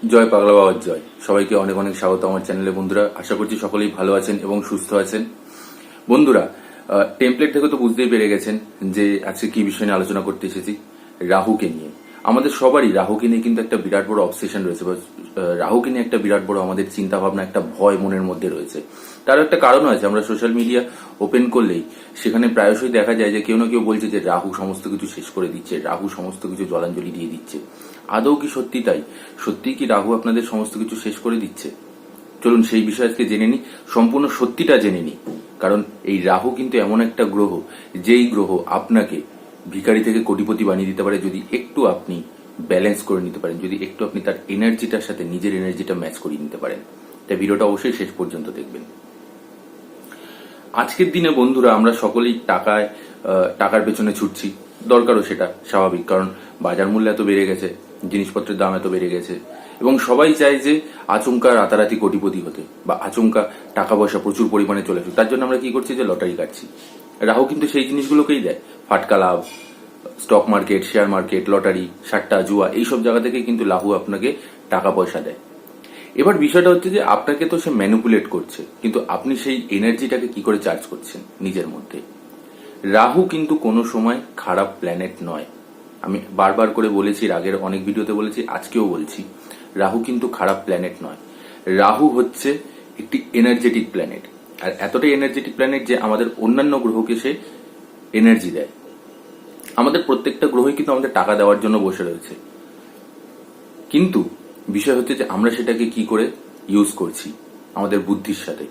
জয় পাগলা বাবার জয়। সবাইকে অনেক অনেক স্বাগত আমার চ্যানেলে। বন্ধুরা, আশা করছি সকলেই ভালো আছেন এবং সুস্থ আছেন। বন্ধুরা, টেমপ্লেট থেকে তো বুঝতেই পেরে গেছেন যে আজকে কি বিষয় নিয়ে আলোচনা করতে এসেছি। রাহুকে নিয়ে। আমাদের সবারই রাহুকে নিয়ে কিন্তু একটা বিরাট বড় অবসেশন রয়েছে, বা রাহুকে নিয়ে একটা বিরাট বড় আমাদের চিন্তা ভাবনা, একটা ভয় মনের মধ্যে রয়েছে। তার একটা কারণ আছে, আমরা সোশ্যাল মিডিয়া ওপেন করলেই সেখানে প্রায়শই দেখা যায় যে কেউ না কেউ বলছে যে রাহু সমস্ত কিছু শেষ করে দিচ্ছে, রাহু সমস্ত কিছু জলাঞ্জলি দিয়ে দিচ্ছে। আদৌ কি সত্যি তাই? সত্যি কি রাহু আপনাদের সমস্ত কিছু শেষ করে দিচ্ছে? চলুন সেই বিষয়ে আজকে জেনে নিই, সম্পূর্ণ সত্যিটা জেনে নিই। কারণ এই রাহু কিন্তু এমন একটা গ্রহ, যেই গ্রহ আপনাকে ভিখারি থেকে কোটিপতি বানিয়ে দিতে পারে যদি একটু আপনি ব্যালেন্স করে নিতে পারেন, যদি একটু আপনি তার এনার্জিটার সাথে নিজের এনার্জিটা ম্যাচ করিয়ে নিতে পারেন। তাই ভিডিওটা অবশ্যই শেষ পর্যন্ত দেখবেন। আজকের দিনে বন্ধুরা, আমরা সকলেই টাকার পেছনে ছুটছি। দরকারও সেটা স্বাভাবিক, কারণ বাজার মূল্য এত বেড়ে গেছে, জিনিসপত্রের দাম এত বেড়ে গেছে, এবং সবাই চায় যে আচমকা রাতারাতি কোটিপতি হতে, বা আচমকা টাকা পয়সা প্রচুর পরিমাণে চলে আসুক। তার জন্য আমরা কি করছি, যে লটারি কাটছি। রাহু কিন্তু সেই জিনিসগুলোকেই দেয়, ফাটকা লাভ, stock market, share market, lottery, সাট্টা, জুয়া, এইসব জায়গা থেকে কিন্তু রাহু আপনাকে টাকা পয়সা দেয়। এবার বিষয়টা হচ্ছে যে আপনাকে তো সে ম্যানিপুলেট করছে, কিন্তু আপনি সেই এনার্জিটাকে কি করে চার্জ করছেন নিজের মধ্যে। রাহু কিন্তু কোনো সময় খারাপ প্ল্যানেট নয়। আমি বারবার করে বলেছি, আগের অনেক ভিডিওতে বলেছি, আজকেও বলছি, রাহু কিন্তু খারাপ প্ল্যানেট নয়। রাহু হচ্ছে একটি এনার্জেটিক প্ল্যানেট, আর এতটাই এনার্জেটিক প্ল্যানেট যে আমাদের অন্যান্য গ্রহকে সে এনার্জি দেয়। আমাদের প্রত্যেকটা গ্রহই কিন্তু আমাদের টাকা দেওয়ার জন্য বসে রয়েছে, কিন্তু বিষয় হচ্ছে যে আমরা সেটাকে কি করে ইউজ করছি আমাদের বুদ্ধির সাথে।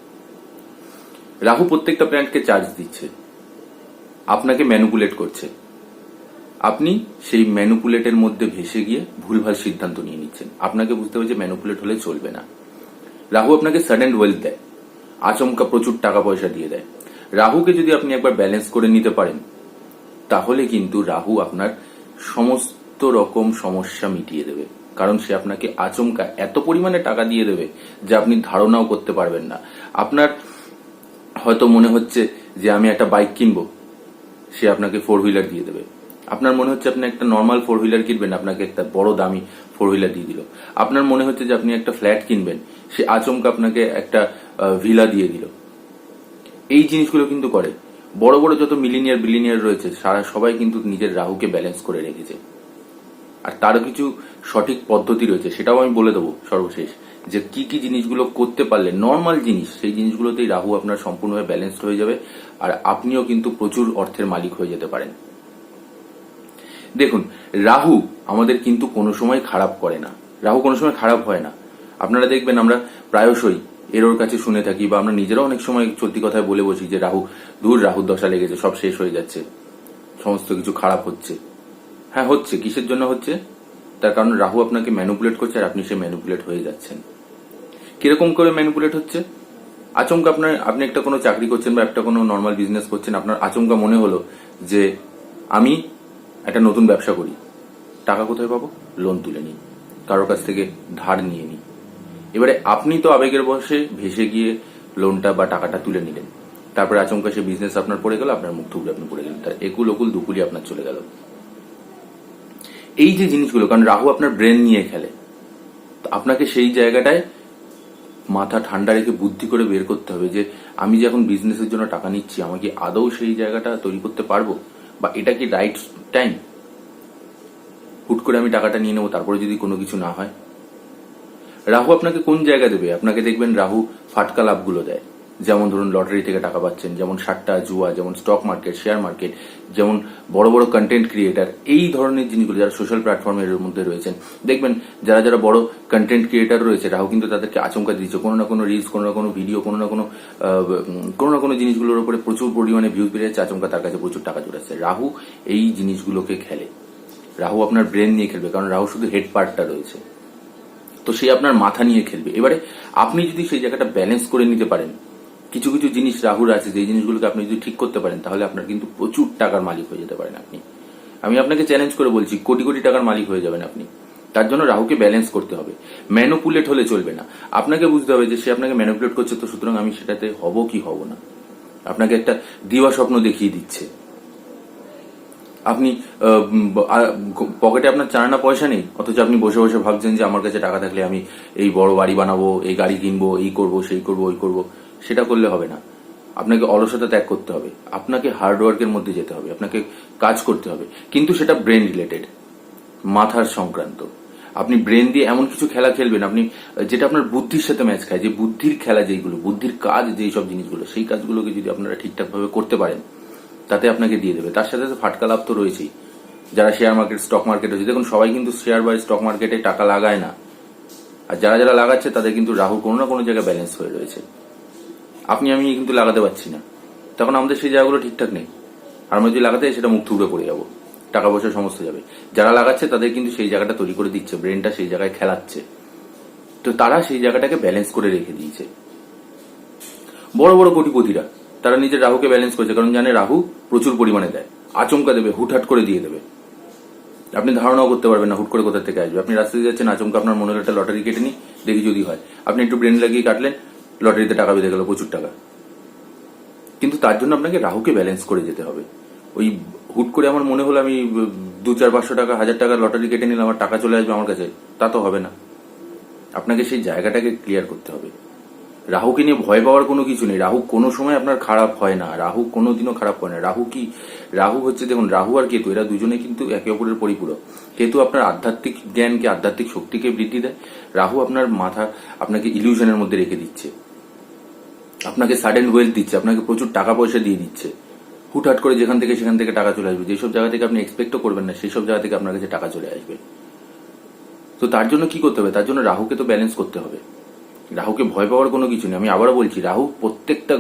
রাহু প্রত্যেকটা প্ল্যানেটকে চার্জ দিচ্ছে, আপনাকে ম্যানুপুলেট করছে। আপনি সেই ম্যানুপুলেটের মধ্যে ভেসে গিয়ে ভুলভাল সিদ্ধান্ত নিয়ে নিচ্ছেন। আপনাকে বুঝতে হবে যে ম্যানুপুলেট হলে চলবে না। রাহু আপনাকে সাডেন ওয়েলথ দেয়, আচমকা প্রচুর টাকা পয়সা দিয়ে দেয়। রাহুকে যদি আপনি একবার ব্যালেন্স করে নিতে পারেন, তাহলে কিন্তু রাহু আপনার সমস্ত রকম সমস্যা মিটিয়ে দেবে। কারণ সে আপনাকে আচমকা এত পরিমাণে টাকা দিয়ে দেবে যে আপনি ধারণাও করতে পারবেন না। আপনার হয়তো মনে হচ্ছে যে আমি একটা বাইক কিনবো, সে আপনাকে 4 হুইলার দিয়ে দেবে। আপনার মনে হচ্ছে আপনি একটা নর্মাল 4 হুইলার কিনবেন, আপনাকে একটা বড় দামি 4 হুইলার দিয়ে দিল। আপনার মনে হচ্ছে যে আপনি একটা ফ্ল্যাট কিনবেন, সে আচমকা আপনাকে একটা ভিলা দিয়ে দিল। এই জিনিসগুলো কিন্তু করে বড় বড় যত বিলিনিয়ার রয়েছে, সবাই কিন্তু নিজের রাহুকে ব্যালেন্স করে রেখেছে। আর তারও কিছু সঠিক পদ্ধতি রয়েছে, সেটাও আমি বলে দেবো সর্বশেষ, যে কি কি জিনিসগুলো করতে পারলে, নর্মাল জিনিস, সেই জিনিসগুলোতেই রাহু আপনার সম্পূর্ণভাবে ব্যালেন্সড হয়ে যাবে, আর আপনিও কিন্তু প্রচুর অর্থের মালিক হয়ে যেতে পারেন। দেখুন, রাহু আমাদের কিন্তু কোনো সময় খারাপ করে না, রাহু কোনো সময় খারাপ হয় না। আপনারা দেখবেন, আমরা প্রায়শই এর কাছে শুনে থাকি, বা আমরা নিজেরাও অনেক সময় চলতি কথায় বলে বসি যে রাহুর দশা লেগেছে, সব শেষ হয়ে যাচ্ছে, সমস্ত কিছু খারাপ হচ্ছে। হ্যাঁ, হচ্ছে। কিসের জন্য হচ্ছে? তার কারণ রাহু আপনাকে ম্যানুপুলেট করছে, আর আপনি সে ম্যানুপুলেট হয়ে যাচ্ছেন। কিরকম করে ম্যানুপুলেট হচ্ছে? আচমকা আপনি একটা কোনো চাকরি করছেন, বা একটা কোনো নর্মাল বিজনেস করছেন, আপনার আচমকা মনে হলো যে আমি একটা নতুন ব্যবসা করি। টাকা কোথায় পাবো? লোন তুলে নিই, কারোর কাছ থেকে ধার নিয়ে নিই। এবারে আপনি তো আবেগের বশে ভেসে গিয়ে লোনটা বা টাকাটা তুলে নিলেন, তারপরে আচমকা সে বিজনেস আপনার পড়ে গেল, আপনার মুখ থুবড়ে আপনি পড়ে গেলেন, তার একুল ওকুল দুকুলি আপনার চলে গেল। এই যে জিনিসগুলো, কারণ রাহু আপনার ব্রেন নিয়ে খেলে, তো আপনাকে সেই জায়গাটায় মাথা ঠান্ডা রেখে বুদ্ধি করে বের করতে হবে যে আমি যে এখন বিজনেসের জন্য টাকা নিচ্ছি, আমাকে আদৌ সেই জায়গাটা তৈরি করতে পারবো, বা এটা কি রাইট টাইম? হুট করে আমি টাকাটা নিয়ে নেবো, তারপরে যদি কোনো কিছু না হয়। রাহু আপনাকে কোন জায়গা দেবে? আপনাকে দেখবেন রাহু ফাটকা লাভগুলো দেয়, যেমন ধরুন লটারি থেকে টাকা পাচ্ছেন, যেমন সাট্টা, জুয়া, যেমন স্টক মার্কেট, শেয়ার মার্কেট, যেমন বড় বড় কন্টেন্ট ক্রিয়েটার, এই ধরনের জিনিসগুলো যারা সোশ্যাল প্ল্যাটফর্মের মধ্যে রয়েছেন, দেখবেন যারা বড় কন্টেন্ট ক্রিয়েটার রয়েছে, রাহু কিন্তু তাদেরকে আচমকা দিচ্ছে। কোনো না কোনো রিলস, কোনো না কোনো ভিডিও, কোনো না কোনো জিনিসগুলোর উপরে প্রচুর পরিমাণে ভিউজ বেড়ে যাচ্ছে, আচমকা তার কাছে প্রচুর টাকা জোড়াচ্ছে। রাহু এই জিনিসগুলোকে খেলে। রাহু আপনার ব্রেন নিয়ে খেলবে, কারণ রাহু শুধু হেড পার্টটা রয়েছে, তো সে আপনার মাথা নিয়ে খেলবে। এবারে আপনি যদি সেই জায়গাটা ব্যালেন্স করে নিতে পারেন, কিছু কিছু জিনিস রাহুর আছে, যে জিনিসগুলোকে আপনি যদি ঠিক করতে পারেন, তাহলে আপনার কিন্তু প্রচুর টাকার মালিক হয়ে যেতে পারেন আপনি। আমি আপনাকে চ্যালেঞ্জ করে বলছি, কোটি কোটি টাকার মালিক হয়ে যাবেন আপনি। তার জন্য রাহুকে ব্যালেন্স করতে হবে, ম্যানুপুলেট হলে চলবে না। আপনাকে বুঝতে হবে যে সে আপনাকে ম্যানুপুলেট করছে, তো সুতরাং আমি সেটাতে হব কি হব না। আপনাকে একটা দিবা স্বপ্ন দেখিয়ে দিচ্ছে, আপনি পকেটে আপনার চায়না পয়সা নেই, অথচ আপনি বসে বসে ভাবছেন যে আমার কাছে টাকা থাকলে আমি এই বড় বাড়ি বানাবো, এই গাড়ি কিনবো, এই করব, সেই করব, ওই করব। সেটা করলে হবে না। আপনাকে অলসতা ত্যাগ করতে হবে, আপনাকে হার্ডওয়ার্কের মধ্যে যেতে হবে, আপনাকে কাজ করতে হবে, কিন্তু সেটা ব্রেন রিলেটেড, মাথার সংক্রান্ত। আপনি ব্রেন দিয়ে এমন কিছু খেলা খেলবেন আপনি, যেটা আপনার বুদ্ধির সাথে ম্যাচ খায়, যে বুদ্ধির খেলা যেগুলো, বুদ্ধির কাজ যেই সব জিনিসগুলো, সেই কাজগুলোকে যদি আপনারা ঠিকঠাক ভাবে করতে পারেন, তাতে আপনাকে দিয়ে দেবে। তার সাথে সাথে ফাটকা লাভ তো রয়েছেই। যারা শেয়ার মার্কেট, স্টক মার্কেট হচ্ছে, দেখুন সবাই কিন্তু শেয়ার বা স্টক মার্কেটে টাকা লাগায় না, আর যারা যারা লাগাচ্ছে তাদের কিন্তু রাহু কোনো না কোনো জায়গায় ব্যালেন্স হয়ে রয়েছে। আপনি আমি কিন্তু লাগাতে পারছি না, তখন আমাদের সেই জায়গাগুলো ঠিকঠাক নেই। আর আমরা যদি লাগাতে সেটা মুখ থুবড়ে পড়ে যাবো, টাকা পয়সা সমস্ত যাবে। যারা লাগাচ্ছে তাদের কিন্তু সেই জায়গাটা তৈরি করে দিচ্ছে, ব্রেনটা সেই জায়গায় খেলাচ্ছে, তো তারা সেই জায়গাটাকে ব্যালেন্স করে রেখে দিয়েছে। বড় বড় কোটিপতিরা তারা নিজের রাহুকে ব্যালেন্স করেছে, কারণ জানে রাহু প্রচুর পরিমাণে দেয়, আচমকা দেবে, হুটহাট করে দিয়ে দেবে। আপনি ধারণাও করতে পারবেন না হুট করে কোথা থেকে আসবে। আপনি রাস্তায় যাচ্ছেন, আচমকা আপনার মনে হলো একটা লটারি কেটে নি, দেখি যদি হয়, আপনি একটু ব্রেন লাগিয়ে কাটলেন, লটারিতে টাকা বেঁধে গেল, প্রচুর টাকা। কিন্তু তার জন্য আপনাকে রাহুকে ব্যালেন্স করে যেতে হবে। ওই হুট করে আমার মনে হলো আমি 200-400 টাকা, 1000 টাকার লটারি কেটে নিলাম, আমার টাকা চলে আসবে আমার কাছে, তা তো হবে না। আপনাকে সেই জায়গাটাকে ক্লিয়ার করতে হবে। রাহুকে নিয়ে ভয় পাওয়ার কোনো কিছু নেই। রাহু কোনো সময় আপনার খারাপ হয় না, রাহু কোনোদিনও খারাপ হয় না। রাহু কি, রাহু হচ্ছে, দেখুন রাহু আর কেতু এরা দুজনে কিন্তু একে অপরের পরিপূরক। কেতু আপনার আধ্যাত্মিক জ্ঞানকে, আধ্যাত্মিক শক্তিকে বৃদ্ধি দেয়, রাহু আপনার মাথা, আপনাকে ইলিউশনের মধ্যে রেখে দিচ্ছে, আপনাকে সাডেন ওয়েলথ দিচ্ছে, আপনাকে প্রচুর টাকা পয়সা দিয়ে দিচ্ছে। হুটহাট করে যেখান থেকে সেখান থেকে টাকা চলে আসবে, যেসব জায়গা থেকে আপনি এক্সপেক্টও করবেন না সেই সব জায়গা থেকে আপনার কাছে টাকা চলে আসবে। তো তার জন্য কি করতে হবে? তার জন্য রাহুকে তো ব্যালেন্স করতে হবে। রাহুকে ভয় পাওয়ার কোনো কিছু নেই। আমি আবারও বলছি, রাহু প্রত্যেকটা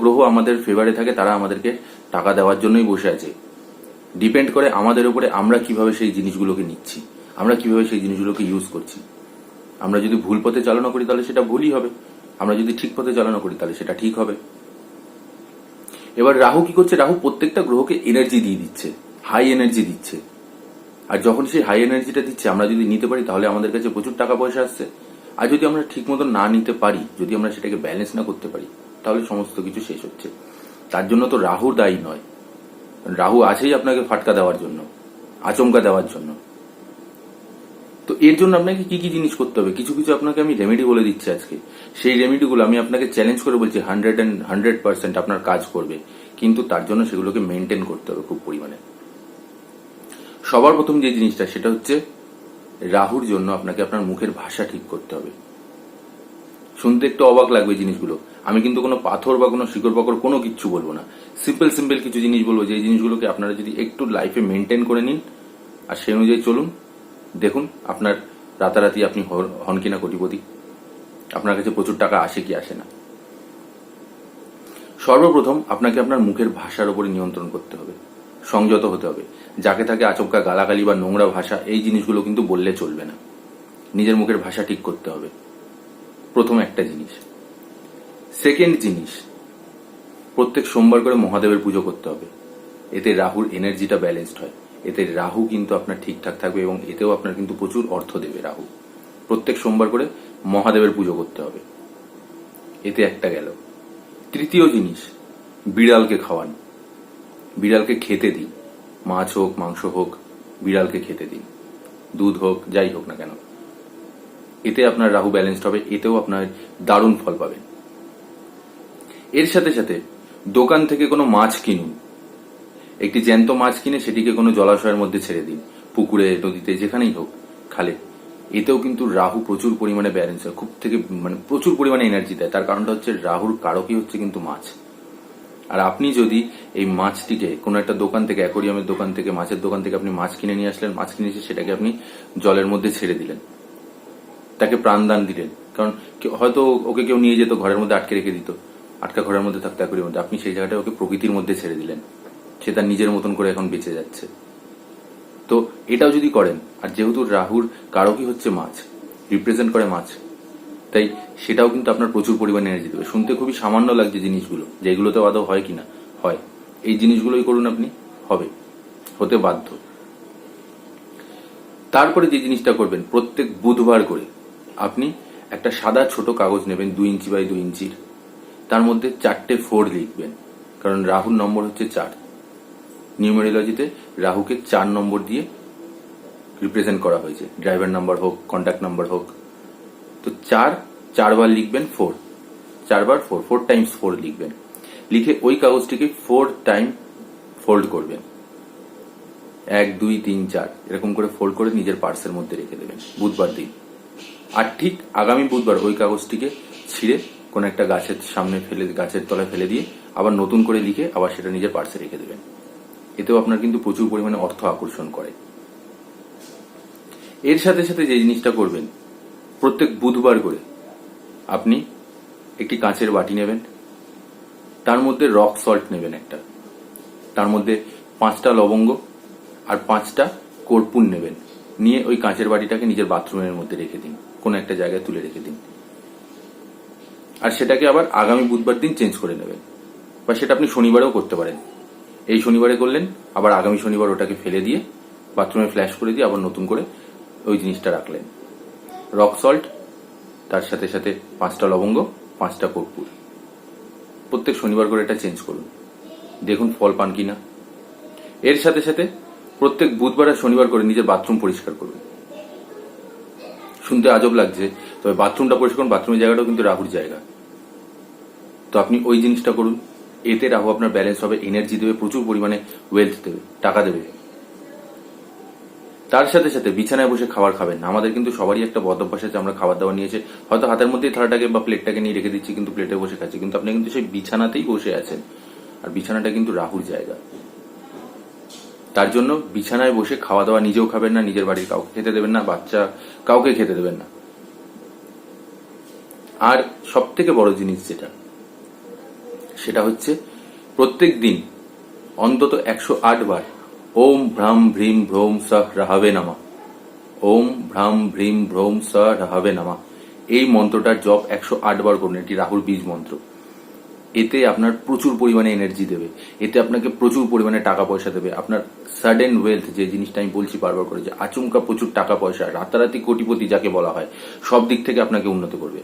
গ্রহ আমাদের ফেভারে থাকে, তারা আমাদেরকে টাকা দেওয়ার জন্যই বসে আছে। ডিপেন্ড করে আমাদের উপরে, আমরা কিভাবে সেই জিনিসগুলোকে নিচ্ছি, আমরা কিভাবে সেই জিনিসগুলোকে ইউজ করছি। আমরা যদি ভুল পথে চালনা করি তাহলে সেটা ভুলই হবে, আমরা যদি ঠিক পথে চালনা করি তাহলে সেটা ঠিক হবে। এবার রাহু কি করছে? রাহু প্রত্যেকটা গ্রহকে এনার্জি দিয়ে দিচ্ছে, হাই এনার্জি দিচ্ছে। আর যখন সেই হাই এনার্জিটা দিচ্ছে, আমরা যদি নিতে পারি তাহলে আমাদের কাছে প্রচুর টাকা পয়সা আসছে। আর যদি আমরা ঠিক মতো না নিতে পারি, যদি আমরা সেটাকে ব্যালেন্স না করতে পারি, তাহলে সমস্ত কিছু শেষ হচ্ছে। তার জন্য তো রাহুর দায়ী নয়, রাহু আছেই আপনাকে ফাটকা দেওয়ার জন্য, আচমকা দেওয়ার জন্য। তো এর জন্য আপনাকে কি কি জিনিস করতে হবে, কিছু কিছু আপনাকে আমি রেমেডি বলে দিচ্ছি আজকে। সেই রেমেডিগুলো আমি আপনাকে চ্যালেঞ্জ করে বলছি 100% আপনার কাজ করবে, কিন্তু তার জন্য সেগুলোকে মেনটেন করতে হবে খুব পরিমাণে। সবার প্রথম যে জিনিসটা, সেটা হচ্ছে রাহুর জন্য আপনাকে আপনার মুখের ভাষা ঠিক করতে হবে। শুনতে একটু অবাক লাগবে জিনিসগুলো, আমি কিন্তু কোনো পাথর বা কোনো শিকড় পাকড় কোনো কিচ্ছু বলবো না। সিম্পল কিছু জিনিস বলবো, যে জিনিসগুলোকে আপনারা যদি একটু লাইফে মেনটেন করে নিন আর সেই অনুযায়ী চলুন, দেখুন আপনার রাতারাতি আপনি হন কিনা কোটিপতি, আপনার কাছে প্রচুর টাকা আসে কি আসে না। সর্বপ্রথম আপনাকে আপনার মুখের ভাষার উপরে নিয়ন্ত্রণ করতে হবে, সংযত হতে হবে। যাকে তাকে আচমকা গালাগালি বা নোংরা ভাষা, এই জিনিসগুলো কিন্তু বললে চলবে না। নিজের মুখের ভাষা ঠিক করতে হবে, প্রথম একটা জিনিস। সেকেন্ড জিনিস, প্রত্যেক সোমবার করে মহাদেবের পুজো করতে হবে। এতে রাহুর এনার্জিটা ব্যালেন্সড হয়, এতে রাহু কিন্তু আপনার ঠিকঠাক থাকবে এবং এতেও আপনার কিন্তু প্রচুর অর্থ দেবে রাহু। প্রত্যেক সোমবার করে মহাদেবের পুজো করতে হবে, এতে একটা গেল। তৃতীয় জিনিস, বিড়ালকে খাওয়ান, বিড়ালকে খেতে দিন। মাছ হোক, মাংস হোক, বিড়ালকে খেতে দিন, দুধ হোক, যাই হোক না কেন, এতে আপনার রাহু ব্যালেন্সড হবে, এতেও আপনার দারুণ ফল পাবেন। এর সাথে সাথে দোকান থেকে কোনো মাছ কিনুন, একটি জ্যান্ত মাছ কিনে সেটিকে কোনো জলাশয়ের মধ্যে ছেড়ে দিন, পুকুরে, নদীতে, যেখানেই হোক, খালে। এতেও কিন্তু রাহু প্রচুর পরিমাণে ব্যালেন্স হয়, প্রচুর পরিমাণে এনার্জি দেয়। তার কারণটা হচ্ছে রাহুর কারকই হচ্ছে কিন্তু মাছ। আর আপনি যদি এই মাছটিকে কোনো একটা দোকান থেকে, অ্যাকোরিয়ামের দোকান থেকে, মাছের দোকান থেকে আপনি মাছ কিনে নিয়ে আসলেন, মাছ কিনে এসে সেটাকে আপনি জলের মধ্যে ছেড়ে দিলেন, তাকে প্রাণদান দিলেন। কারণ হয়তো ওকে কেউ নিয়ে যেত, ঘরের মধ্যে আটকে রেখে দিত, আটকা ঘরের মধ্যে থাকতো অ্যাকোরিয়ামের মধ্যে, আপনি সেই জায়গাটা ওকে প্রকৃতির মধ্যে ছেড়ে দিলেন, সে তার নিজের মতন করে এখন বেঁচে যাচ্ছে। তো এটাও যদি করেন, আর যেহেতু রাহুর কারকই হচ্ছে মাছ, রিপ্রেজেন্ট করে মাছ, তাই সেটাও কিন্তু আপনার প্রচুর পরিমাণে এনার্জি দেবে। শুনতে খুবই সামান্য লাগছে জিনিসগুলো, যেগুলোতে আদৌ হয় কিনা, হয়। এই জিনিসগুলোই করুন আপনি, হবে, হতে বাধ্য। তারপরে যে জিনিসটা করবেন, প্রত্যেক বুধবার করে আপনি একটা সাদা ছোট কাগজ নেবেন, 2 ইঞ্চি বাই 2 ইঞ্চির, তার মধ্যে 4টে 4 লিখবেন, কারণ রাহুর নম্বর হচ্ছে 4। নিউমেরোলজিতে রাহুকে 4 নম্বর দিয়ে রিপ্রেজেন্ট করা হয়েছে, ড্রাইভার নাম্বার হোক, কন্ট্যাক্ট নাম্বার হোক। তো 4 বার লিখবেন 4, 4 বার 4 টাইমস 4 লিখবেন। লিখে ওই কাগজটিকে 4 টাইম ফোল্ড করবেন, 1 2 3 4 এরকম করে ফোল্ড করে নিজের পার্সের মধ্যে রেখে দেবেন বুধবার দিন। আর ঠিক আগামী বুধবার ওই কাগজটিকে ছিঁড়ে কোন একটা গাছের সামনে ফেলে, গাছের তলায় ফেলে দিয়ে আবার নতুন করে লিখে আবার সেটা নিজের পার্সে রেখে দেবেন। এতেও আপনার কিন্তু প্রচুর পরিমাণে অর্থ আকর্ষণ করে। এর সাথে সাথে যে জিনিসটা করবেন, প্রত্যেক বুধবার করে আপনি একটি কাঁচের বাটি নেবেন, তার মধ্যে রক সল্ট নেবেন একটা, তার মধ্যে 5টা লবঙ্গ আর 5টা কর্পূর নেবেন, নিয়ে ওই কাঁচের বাটিটাকে নিজের বাথরুমের মধ্যে রেখে দিন, কোন একটা জায়গায় তুলে রেখে দিন। আর সেটাকে আবার আগামী বুধবার দিন চেঞ্জ করে নেবেন, বা সেটা আপনি শনিবারেও করতে পারেন। এই শনিবারে করলেন, আবার আগামী শনিবার ওটাকে ফেলে দিয়ে বাথরুমে ফ্ল্যাশ করে দিয়ে আবার নতুন করে ওই জিনিসটা রাখলেন। রক সল্ট, তার সাথে সাথে 5টা লবঙ্গ, 5টা কর্পূর। প্রত্যেক শনিবার করে এটা চেঞ্জ করুন, দেখুন ফল পান কিনা। এর সাথে সাথে প্রত্যেক বুধবার আর শনিবার করে নিজের বাথরুম পরিষ্কার করুন। শুনতে আজব লাগছে, তবে বাথরুমটা পরিষ্কার করুন, বাথরুমের জায়গাটাও কিন্তু রাহুর জায়গা। তো আপনি ওই জিনিসটা করুন, এতে রাহু আপনার ব্যালেন্স হবে, এনার্জি দেবে, প্রচুর পরিমাণে ওয়েলথ দেবে, টাকা দেবে। তার সাথে সাথে বিছানায় বসে খাবার খাবেন না। আমাদের কিন্তু সবারই একটা বদ অভ্যাস আছে, আমরা খাবার দাবার নিয়েছে হয়তো হাতের মধ্যেই থালাটাকে বা প্লেটটাকে নিয়ে রেখে দিচ্ছি, কিন্তু প্লেটে বসে খাচ্ছি, কিন্তু আপনি কিন্তু সেই বিছানাতেই বসে আছেন। আর বিছানাটা কিন্তু রাহুর জায়গা। তার জন্য বিছানায় বসে খাওয়া দাওয়া নিজেও খাবেন না, নিজের বাড়ির কাউকে খেতে দেবেন না, বাচ্চা কাউকে খেতে দেবেন না। আর সব থেকে বড় জিনিস যেটা, সেটা হচ্ছে প্রত্যেক দিন অন্তত 108 বার ওম ভ্রাম ভ্রীম ভ্রৌম সহ রাহাবে নামা, ওম ভ্রাম ভ্রীম ভ্রৌম সহ রাহাবে নামা, এই মন্ত্রটার জপ 108 বার করুন। এটি রাহুর বীজ মন্ত্র। এতে আপনার প্রচুর পরিমাণে এনার্জি দেবে, এতে আপনাকে প্রচুর পরিমাণে টাকা পয়সা দেবে। আপনার সাডেন ওয়েলথ, যে জিনিসটা আমি বলছি বারবার করে, যে আচমকা প্রচুর টাকা পয়সা, রাতারাতি কোটিপতি যাকে বলা হয়, সব দিক থেকে আপনাকে উন্নত করবে।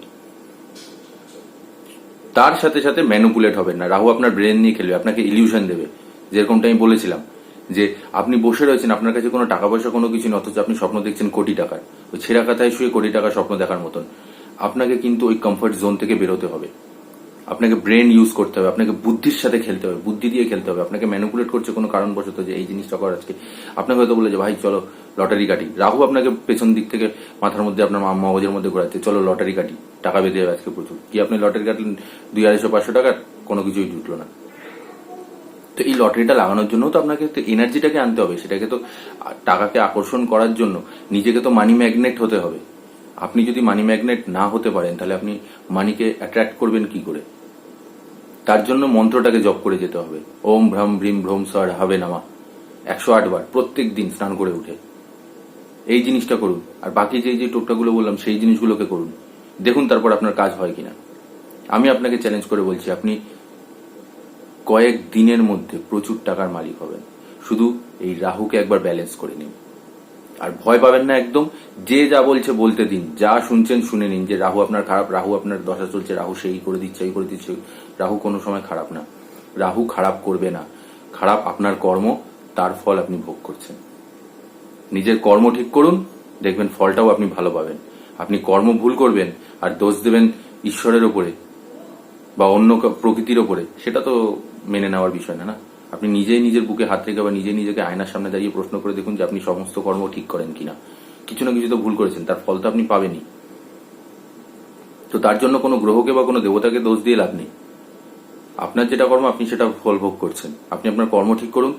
তার সাথে সাথে ম্যানুপুলেট হবেন না। রাহু আপনার ব্রেন নিয়ে খেলবে, আপনাকে ইলিউশন দেবে। যেরকমটা আমি বলেছিলাম যে আপনি বসে রয়েছেন, আপনার কাছে কোনো টাকা পয়সা কোনো কিছু নেই, অথচ আপনি স্বপ্ন দেখছেন কোটি টাকার। ওই ছেঁড়া কাথায় শুয়ে কোটি টাকার স্বপ্ন দেখার মতন। আপনাকে কিন্তু ওই কমফর্ট জোন থেকে বেরোতে হবে, আপনাকে ব্রেন ইউজ করতে হবে, আপনাকে বুদ্ধির সাথে খেলতে হবে, বুদ্ধি দিয়ে খেলতে হবে। আপনাকে ম্যানুপুলেট করছে কোনো কারণবশত যে এই জিনিসটা কর আজকে, আপনাকে হয়তো বলে যে ভাই চলো লটারি কাটি। রাহু আপনাকে পেছন দিক থেকে মাথার মধ্যে, আপনার মগজের মধ্যে ঘোরাচ্ছে, চলো লটারি কাটি, টাকা বেঁধে যাবে আজকে প্রচুর। কি আপনি লটারি কাটলেন 200, 250, 500 টাকার, কোনো কিছুই জুটলো না। তো এই লটারিটা লাগানোর জন্য তো আপনাকে এনার্জিটাকে আনতে হবে, সেটাকে তো টাকাকে আকর্ষণ করার জন্য নিজেকে তো মানি ম্যাগনেট হতে হবে। আপনি যদি মানি ম্যাগনেট না হতে পারেন, তাহলে আপনি মানিকে অ্যাট্রাক্ট করবেন কি করে? তার জন্য মন্ত্রটাকে জপ করে যেতে হবে, ওম ভ্রম ভ্রীম ভ্রৌম সহ রাহাবে নামা, 108 বার প্রত্যেক দিন স্নান করে উঠে। এই জিনিসটা করুন। আর বাকি যে টোটকাগুলো বললাম সেই জিনিসগুলোকে করুন, দেখুন তারপর আপনার কাজ হয় কিনা। আমি আপনাকে চ্যালেঞ্জ করে বলছি, আপনি কয়েক দিনের মধ্যে প্রচুর টাকার মালিক হবেন। শুধু এই রাহুকে একবার ব্যালেন্স করে নিন। আর ভয় পাবেন না একদম, যে যা বলছে বলতে দিন, যা শুনছেন শুনে নিন, যে রাহু আপনার খারাপ, রাহু আপনার দশা চলছে, রাহু সেই করে দিচ্ছে, এই করে দিচ্ছে। রাহু কোনো সময় খারাপ না, রাহু খারাপ করবে না। খারাপ আপনার কর্ম, তার ফল আপনি ভোগ করছেন। নিজের কর্ম ঠিক করুন, দেখবেন ফলটাও আপনি ভালো পাবেন। আপনি কর্ম ভুল করবেন আর দোষ দেবেন ঈশ্বরের ওপরে বা অন্য প্রকৃতির ওপরে, সেটা তো মেনে নেওয়ার বিষয় না। আপনি নিজেই নিজের বুকে হাত রেখে বা নিজে নিজেকে আয়নার সামনে দাঁড়িয়ে প্রশ্ন করে দেখুন যে আপনি সমস্ত কর্ম ঠিক করেন কিনা। কিছু না কিছু তো ভুল করেছেন, তার ফল তো আপনি পাবেনই। তো তার জন্য কোনো গ্রহকে বা কোনো দেবতাকে দোষ দিয়ে লাভ নেই। আপনার যেটা কর্ম আপনি সেটা ফল ভোগ করছেন। আপনি আপনার কর্ম ঠিক করুন,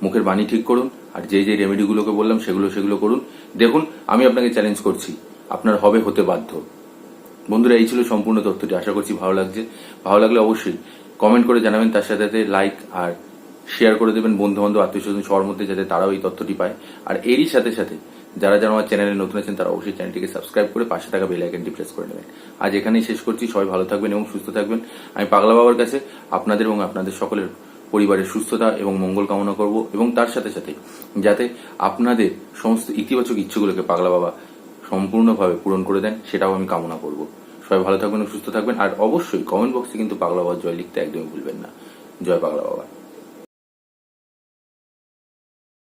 মুখের বাণী ঠিক করুন, আর যে রেমেডিগুলোকে বললাম সেগুলো করুন। দেখুন, আমি আপনাকে চ্যালেঞ্জ করছি, আপনার হবে, হতে বাধ্য। বন্ধুরা, এই ছিল সম্পূর্ণ তথ্যটি। আশা করছি ভালো লাগছে। ভালো লাগলে অবশ্যই কমেন্ট করে জানাবেন, তার সাথে সাথে লাইক আর শেয়ার করে দেবেন বন্ধু বান্ধব, আত্মীয় স্বজন সবার মধ্যে, যাতে তারাও এই তথ্যটি পায়। আর এরই সাথে সাথে যারা যারা আমার চ্যানেলে নতুন আছেন, তারা অবশ্যই চ্যানেলটিকে সাবস্ক্রাইব করে পাশে থাকা বেল আইকনটি প্রেস করে নেবেন। আজ এখানেই শেষ করছি। সবাই ভালো থাকবেন এবং সুস্থ থাকবেন। আমি পাগলা বাবার কাছে আপনাদের এবং আপনাদের সকলের পরিবারের সুস্থতা এবং মঙ্গল কামনা করব, এবং তার সাথে সাথে যাতে আপনাদের সমস্ত ইতিবাচক ইচ্ছেগুলোকে পাগলা বাবা সম্পূর্ণভাবে পূরণ করে দেন, সেটাও আমি কামনা করব। সবাই ভালো থাকবেন এবং সুস্থ থাকবেন। আর অবশ্যই কমেন্ট বক্সে কিন্তু পাগলা বাবার জয় লিখতে একদমই ভুলবেন না। জয় পাগলা বাবা।